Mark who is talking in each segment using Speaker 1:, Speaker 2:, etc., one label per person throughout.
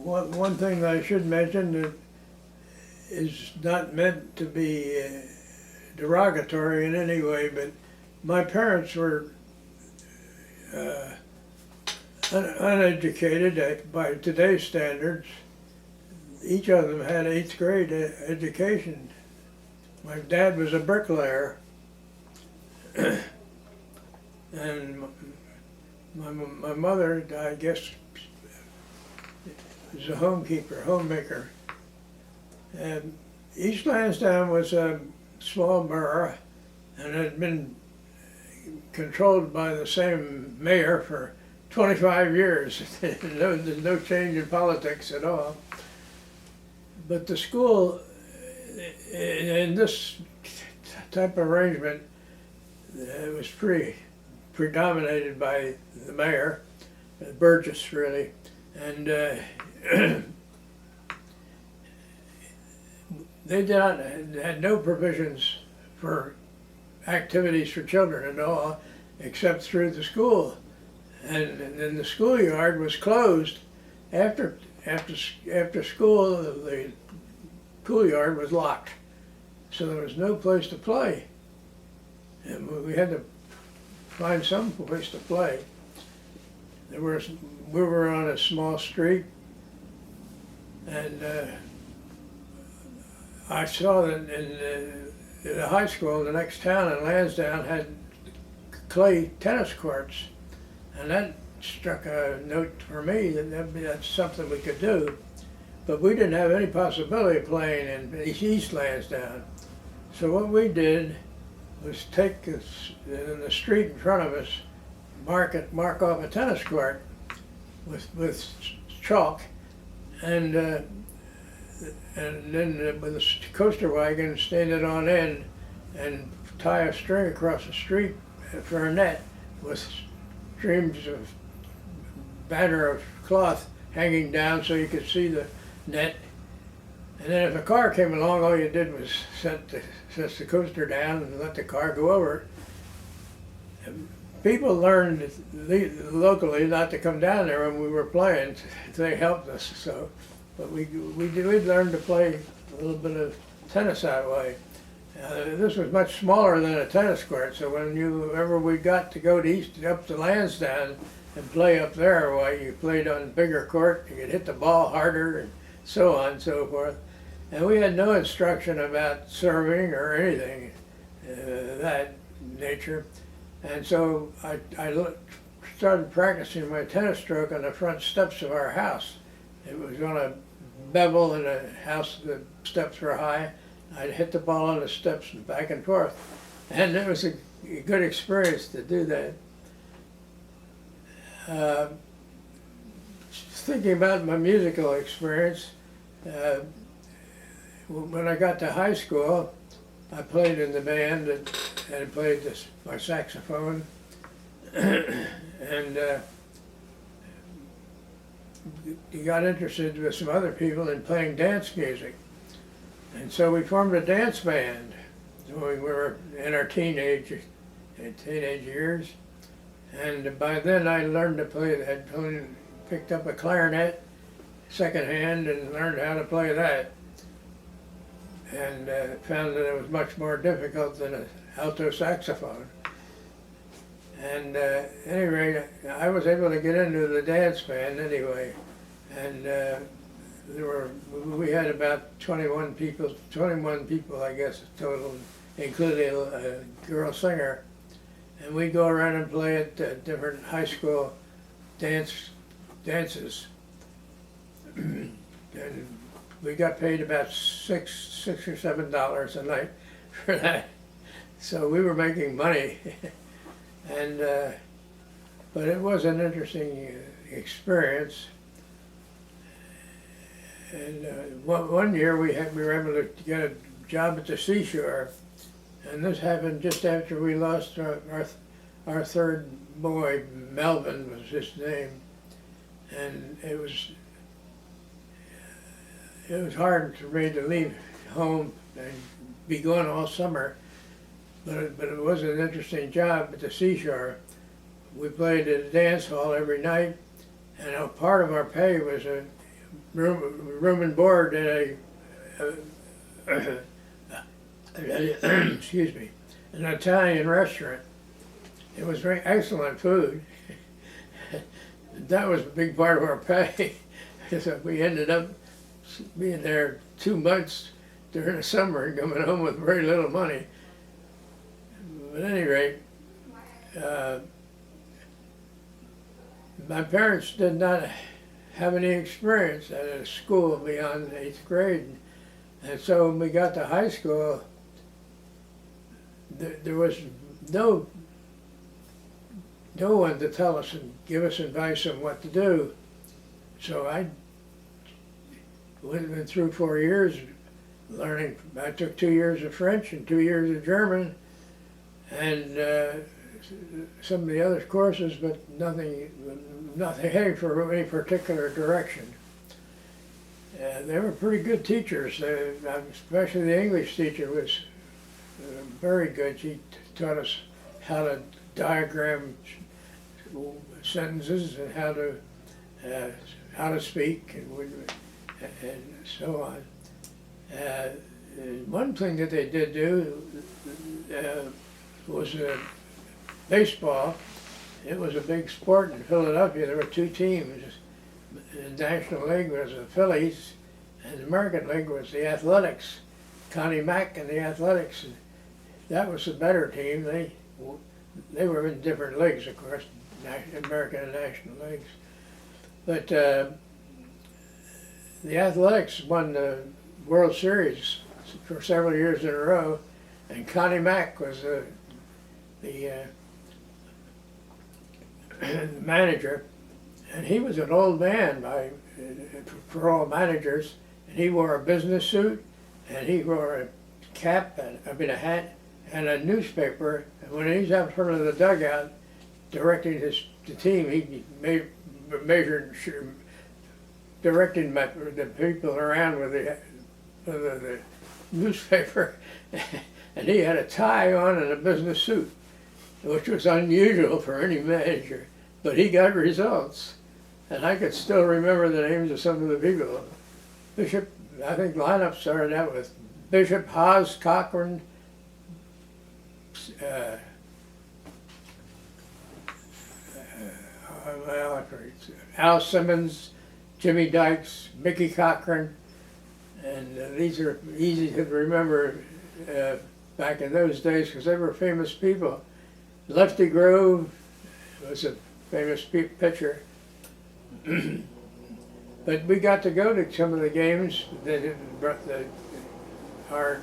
Speaker 1: one thing I should mention that is not meant to be derogatory in any way, but my parents were uneducated by today's standards. Each of them had 8th grade education. My dad was a bricklayer, and my mother, I guess, was a homemaker. And East Lansdowne was a small borough and had been controlled by the same mayor for 25 years. There's no change in politics at all. But the school, in this type of arrangement, it was predominated by the mayor, Burgess really, and they had no provisions for activities for children at all, except through the school. And then the schoolyard was closed after school. The schoolyard was locked, so there was no place to play, and we had to find some place to play. We were on a small street, and I saw that in the high school, the next town in Lansdowne had clay tennis courts, and that struck a note for me that that's something we could do. But we didn't have any possibility of playing in East Lansdowne. So what we did was take this, in the street in front of us, mark off a tennis court with chalk, and then with a coaster wagon stand it on end and tie a string across the street for a net with streams of banner of cloth hanging down so you could see the net. And then if a car came along, all you did was set the coaster down and let the car go over it. And people learned locally not to come down there when we were playing. They helped us. So, but we learned to play a little bit of tennis that way. This was much smaller than a tennis court, so whenever we got to go up to Lansdowne and play up there, well, you played on a bigger court, you could hit the ball harder, and so on and so forth. And we had no instruction about serving or anything that nature. And so I started practicing my tennis stroke on the front steps of our house. It was on a bevel in a house, the steps were high. I'd hit the ball on the steps and back and forth. And it was a good experience to do that. Thinking about my musical experience, when I got to high school, I played in the band and played my saxophone. And got interested with some other people in playing dance music. And so we formed a dance band when we were in our teenage years. And by then I learned to play, picked up a clarinet secondhand and learned how to play that. And found that it was much more difficult than an alto saxophone. And at any rate, I was able to get into the dance band anyway. And we had about 21 people I guess total, including a girl singer. And we'd go around and play at different high school dances. And we got paid about $6 or $7 a night for that. So we were making money. And but it was an interesting experience. And one year we were able to get a job at the seashore, and this happened just after we lost our third boy. Melvin was his name, and it was hard for me to leave home and be gone all summer, but it was an interesting job at the seashore. We played at a dance hall every night, and a part of our pay was room and board at excuse me, an Italian restaurant. It was very excellent food. That was a big part of our pay. So we ended up being there 2 months during the summer and coming home with very little money. But at any rate, my parents did not have any experience at a school beyond 8th grade. And so when we got to high school, there was no one to tell us and give us advice on what to do. So I went through 4 years learning. I took 2 years of French and 2 years of German, and some of the other courses, but nothing heading for any particular direction. They were pretty good teachers, especially the English teacher was very good. She taught us how to diagram sentences and how to speak and so on. One thing that they did do was baseball. It was a big sport in Philadelphia. There were 2 teams. The National League was the Phillies, and the American League was the Athletics. Connie Mack and the Athletics. And that was the better team. They were in different leagues, of course, American and National Leagues. But the Athletics won the World Series for several years in a row, and Connie Mack was the manager, and he was an old man for all managers, and he wore a business suit, and he wore a cap, a hat, and a newspaper, and when he's out in front of the dugout directing the team, he directing the people around with the newspaper, and he had a tie on and a business suit, which was unusual for any manager, but he got results. And I could still remember the names of some of the people. Bishop, I think lineup started out with Bishop, Haas, Cochran, Al Simmons, Jimmy Dykes, Mickey Cochran, and these are easy to remember back in those days because they were famous people. Lefty Grove was a famous pitcher. But we got to go to some of the games. Our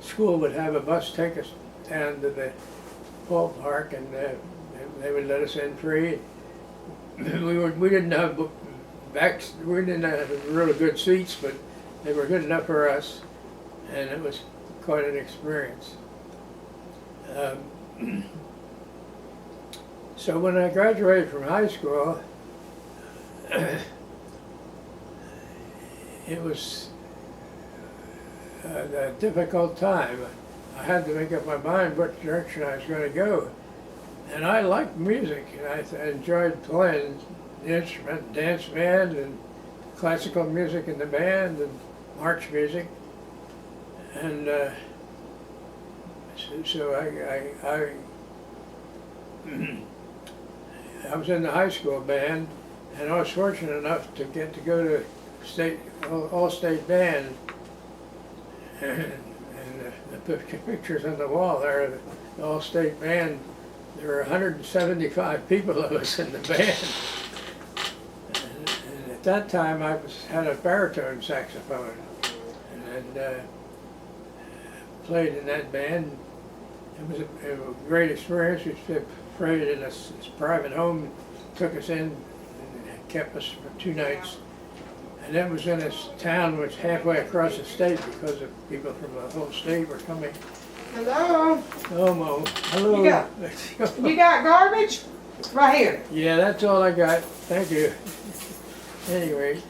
Speaker 1: school would have a bus take us down to the ballpark, and they would let us in free. We didn't have really good seats, but they were good enough for us, and it was quite an experience. So when I graduated from high school, it was a difficult time. I had to make up my mind what direction I was going to go. And I liked music, and I enjoyed playing the instrument, dance band, and classical music in the band, and march music. And so I was in the high school band, and I was fortunate enough to get to go to all-state band. And the pictures on the wall there, the all-state band, there were 175 people of us in the band. And at that time I had a baritone saxophone, and played in that band. It was a great experience. We played in this private home, took us in, and kept us for 2 nights. And that was in a town which halfway across the state because of people from the whole state were coming.
Speaker 2: Hello?
Speaker 1: Oh, Mo. Hello.
Speaker 2: You got garbage? Right here.
Speaker 1: Yeah, that's all I got. Thank you. Anyway,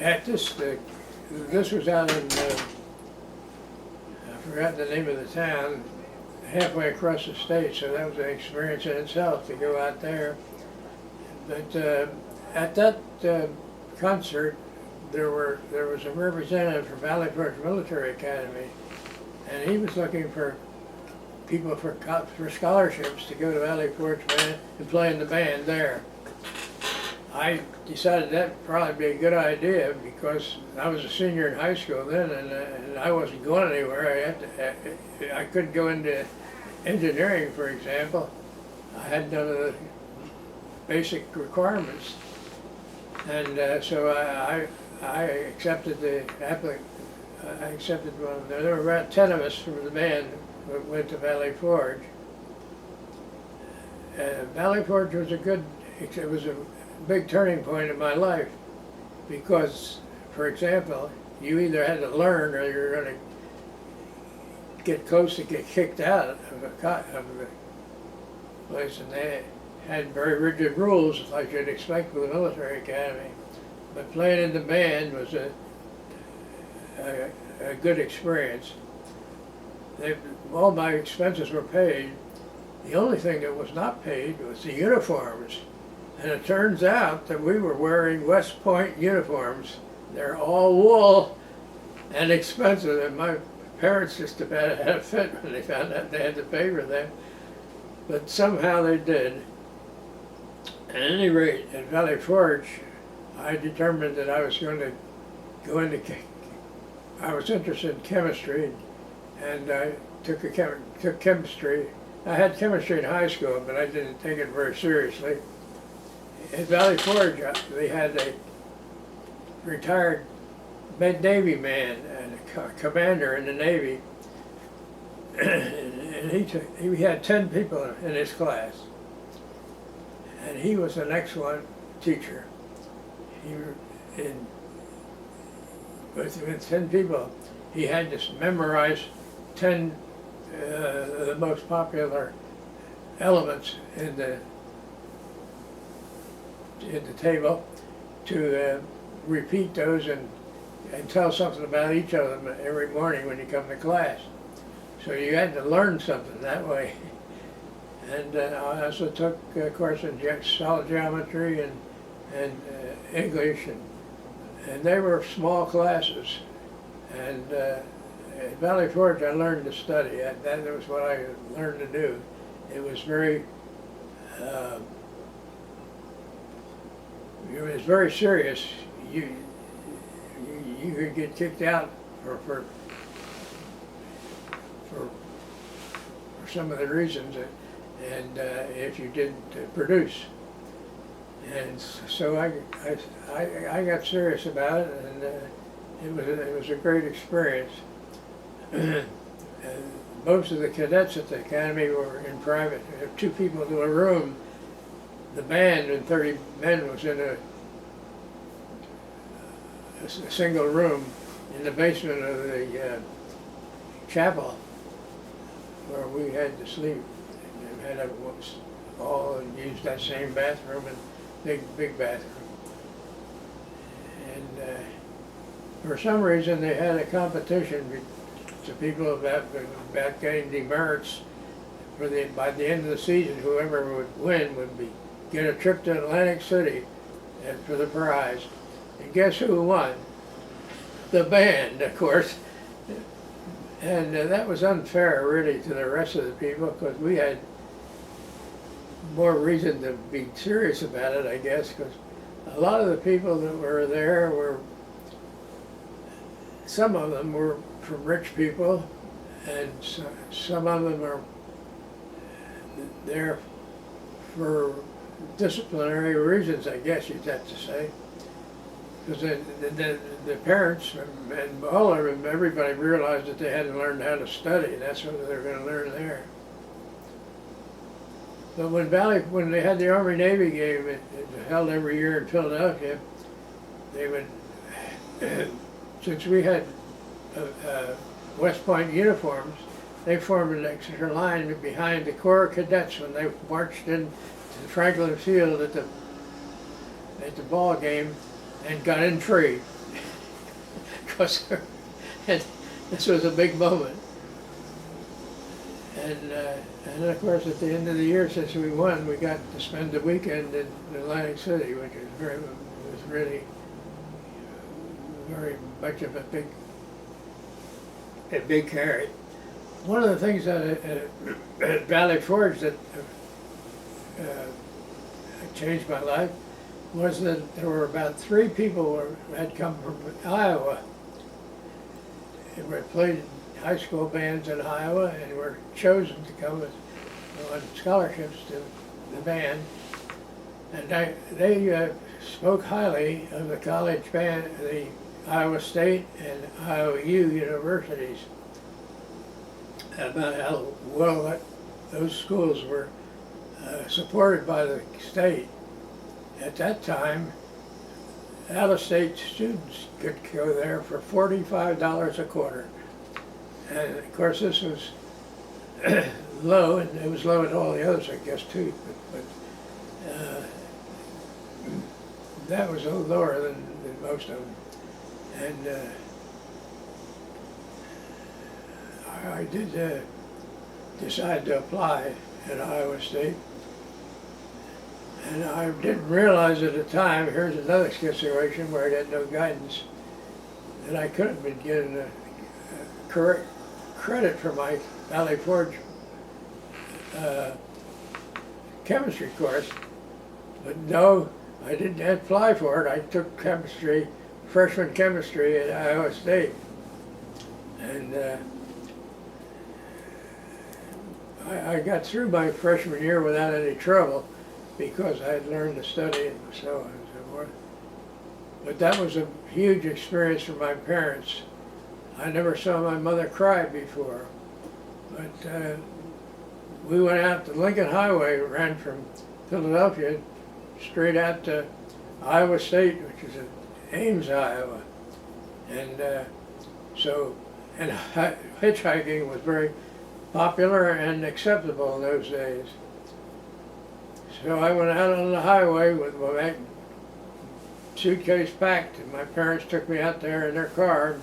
Speaker 1: at this was out in, I forgot the name of the town, halfway across the state, so that was an experience in itself to go out there. But at that concert, there was a representative from Valley Forge Military Academy, and he was looking for people for scholarships to go to Valley Forge Band and play in the band there. I decided that'd probably be a good idea because I was a senior in high school then, and I wasn't going anywhere. I couldn't go into engineering, for example. I had none of the basic requirements, and so I accepted the I accepted one. There were about 10 of us from the band who went to Valley Forge. Valley Forge was it was a big turning point in my life because, for example, you either had to learn or you were going to get close to get kicked out of the place, and they had very rigid rules like you'd expect with a military academy. But playing in the band was a good experience. All my expenses were paid. The only thing that was not paid was the uniforms. And it turns out that we were wearing West Point uniforms. They're all wool and expensive, and my parents just about had a fit when they found out they had to pay for them. But somehow they did. At any rate, at Valley Forge, I determined that I was going to go into, I was interested in chemistry, and I took chemistry. I had chemistry in high school, but I didn't take it very seriously. At Valley Forge, they had a retired Navy man and a commander in the Navy, and he had 10 people in his class, and he was an excellent teacher. With 10 people, he had to memorize 10 of the most popular elements in the table, to repeat those and tell something about each of them every morning when you come to class. So you had to learn something that way. And I also took a course in solid geometry and English, and they were small classes. And at Valley Forge, I learned to study. That was what I learned to do. It was very serious. You could get kicked out for some of the reasons, and if you didn't produce. And so I got serious about it, and it was a great experience. Most of the cadets at the academy were in private. 2 people to a room. The band and 30 men was in a single room in the basement of the chapel where we had to sleep. We had all used that same bathroom, and big bathroom. And for some reason they had a competition to people about getting demerits by the end of the season. Whoever would win would get a trip to Atlantic City for the prize. And guess who won? The band, of course. And that was unfair, really, to the rest of the people, because we had more reason to be serious about it, I guess, because a lot of the people that were there some of them were from rich people, and some of them are there for disciplinary reasons, I guess you'd have to say. Because the parents and all of them, everybody realized that they hadn't learned how to study, and that's what they were going to learn there. But when they had the Army-Navy game, it was held every year in Philadelphia, they would, since we had West Point uniforms, they formed an extra line behind the Corps cadets when they marched into Franklin Field at the ball game and got in free. Because this was a big moment. And of course, at the end of the year, since we won, we got to spend the weekend in Atlantic City, which was really very much of a big carry. One of the things that at Valley Forge that changed my life was that there were about 3 people who had come from Iowa and were played high school bands in Iowa and were chosen to come on scholarships to the band. And they spoke highly of the college band, the Iowa State and Iowa U universities, about how well those schools were supported by the state. At that time, out-of-state students could go there for $45 a quarter. And of course, this was low, and it was low at all the others, I guess, too. But that was a little lower than most of them. And I did decide to apply at Iowa State. And I didn't realize at the time, here's another situation where I had no guidance, that I could have been getting correct credit for my Valley Forge chemistry course. But no, I didn't apply for it. I took chemistry, freshman chemistry at Iowa State. And I got through my freshman year without any trouble, because I had learned to study and so on and so forth. But that was a huge experience for my parents. I never saw my mother cry before. But we went out to Lincoln Highway, ran from Philadelphia straight out to Iowa State, which is in Ames, Iowa. And hitchhiking was very popular and acceptable in those days. So I went out on the highway with my suitcase packed, and my parents took me out there in their car and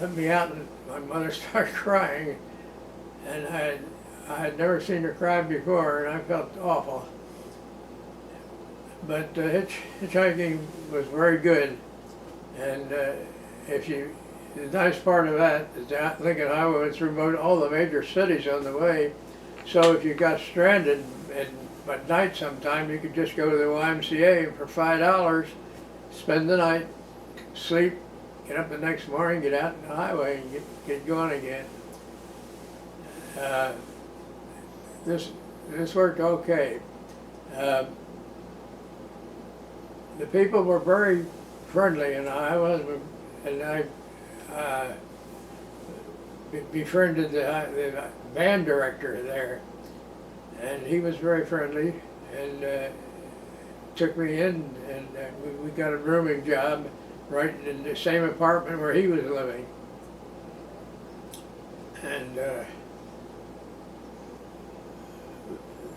Speaker 1: let me out, and my mother started crying. And I had never seen her cry before, and I felt awful. But hitchhiking was very good, and the nice part of that is that Lincoln Highway went through all the major cities on the way, so if you got stranded at night sometime, you could just go to the YMCA and for $5, spend the night, sleep, get up the next morning, get out on the highway and get going again. This worked okay. The people were very friendly in Iowa, and I befriended the band director there, and he was very friendly, and took me in, and we got a rooming job right in the same apartment where he was living. And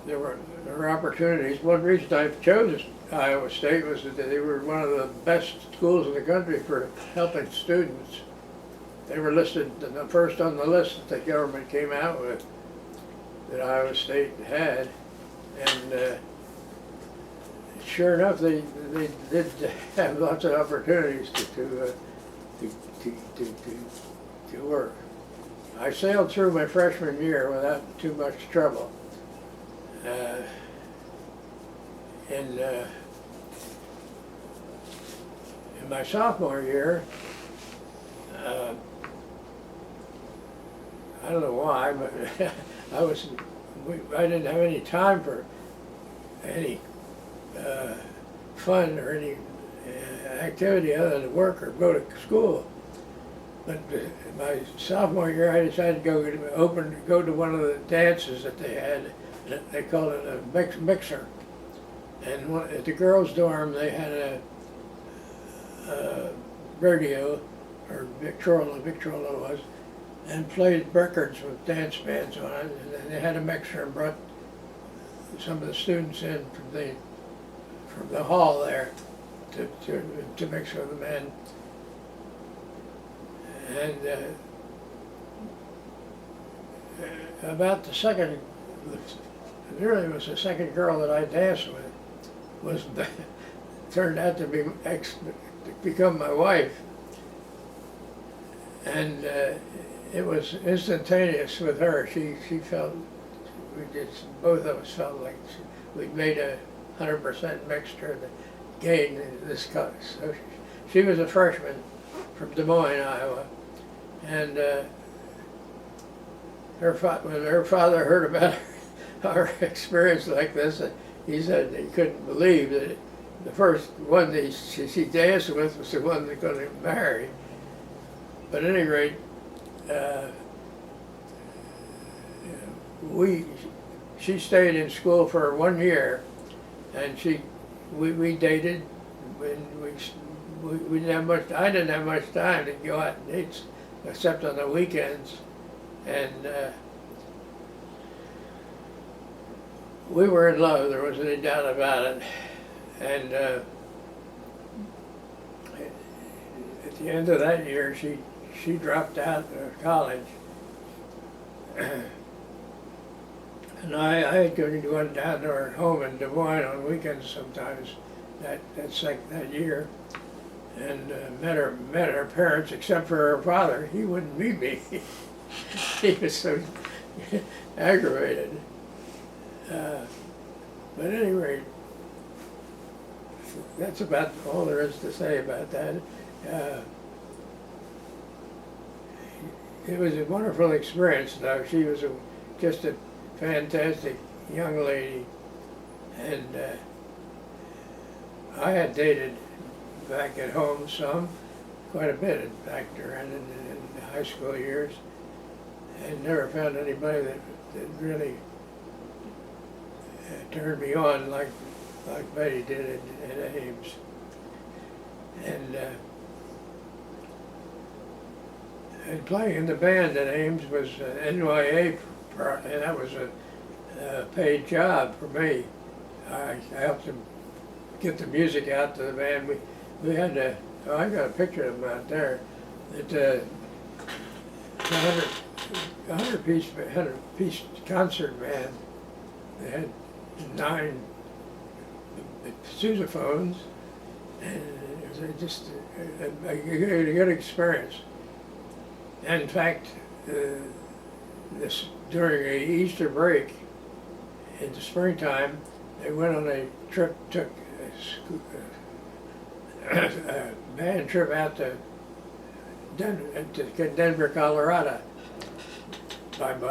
Speaker 1: there were opportunities. One reason I chose Iowa State was that they were one of the best schools in the country for helping students. They were listed first on the list that the government came out with that Iowa State had, and sure enough, they did have lots of opportunities to work. I sailed through my freshman year without too much trouble. In my sophomore year, I don't know why, but I didn't have any time for any fun or any activity other than work or go to school. But my sophomore year, I decided to go to one of the dances that they had. They called it a mixer. And at the girls' dorm, they had a radio, or Victrola it was, and played records with dance bands on it. And then they had a mixer and brought some of the students in from the hall there to mix with the men. And about the second, it really was the second girl that I danced with, was turned out to become my wife. And it was instantaneous with her. She felt, both of us felt like we'd made 100% mixture that gained this color. So she was a freshman from Des Moines, Iowa, and when her father heard about our experience like this, he said he couldn't believe that the first one that she danced with was the one they're going to marry. But at any rate, she stayed in school for 1 year, and we dated, and we didn't have much. I didn't have much time to go out and date, except on the weekends, and we were in love. There wasn't any doubt about it, and at the end of that year, she dropped out of college, and I had gone down to her home in Des Moines on weekends sometimes that year, and met her parents, except for her father. He wouldn't meet me. He was so aggravated. But at any rate, that's about all there is to say about that. It was a wonderful experience, though. She was just a fantastic young lady, and I had dated back at home quite a bit, in fact, around in the high school years, and never found anybody that really turned me on like Betty did at Ames. And playing in the band at Ames was NYA, and that was a paid job for me. I helped them get the music out to the band. We had I got a picture of them out there. That 100-piece concert band. They had 9 sousaphones, and it was just a good experience. And in fact, during a Easter break in the springtime, they went on a trip, took a band trip out to Denver, Colorado by bus.